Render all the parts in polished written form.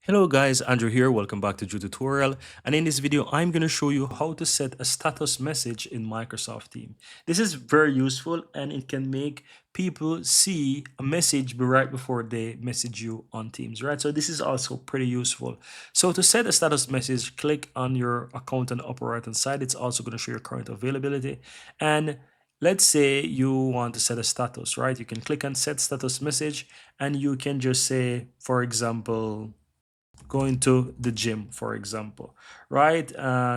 Hello guys, Andrew here. Welcome back to Drew Tutorial. And in this video, I'm going to show you how to set a status message in Microsoft Teams. This is very useful and it can make people see a message right before they message you on Teams, right? So this is also pretty useful. So to set a status message, click on your account on the upper right hand side. It's also going to show your current availability. And let's say you want to set a status, right? You can click on set status message and you can just say, for example, going to the gym, for example, right?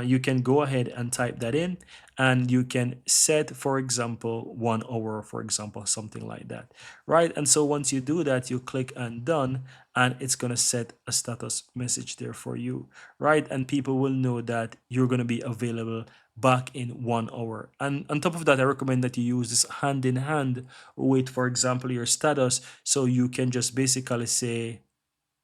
You can go ahead and type that in and you can set, for example, 1 hour, for example, something like that, right? And so once you do that, you click on done and it's going to set a status message there for you, right? And people will know that you're going to be available back in 1 hour. And on top of that, I recommend that you use this hand in hand with, for example, your status. So you can just basically say,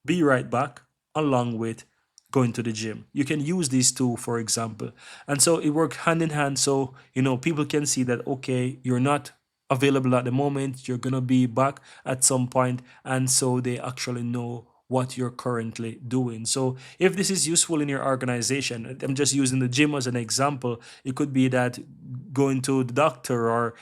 be right back, along with going to the gym. You can use these two, for example. And so it works hand in hand. So, people can see that, okay, you're not available at the moment, you're going to be back at some point, and so they actually know what you're currently doing. So if this is useful in your organization, I'm just using the gym as an example. It could be that going to the doctor or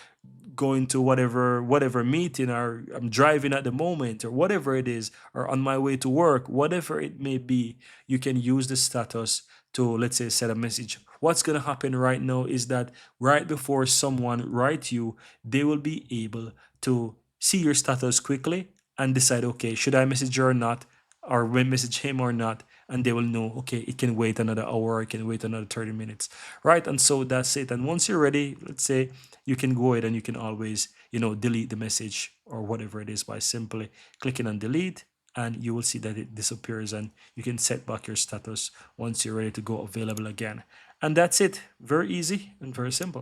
going to whatever meeting, or I'm driving at the moment, or whatever it is, or on my way to work, whatever it may be, you can use the status to, let's say, set a message. What's going to happen right now is that right before someone write you, they will be able to see your status quickly and decide, okay, should I message her or not, or message him or not, and they will know, okay, it can wait another hour, it can wait another 30 minutes, right? And so that's it. And once you're ready, let's say, you can go ahead and you can always, delete the message or whatever it is by simply clicking on delete, and you will see that it disappears and you can set back your status once you're ready to go available again. And that's it. Very easy and very simple.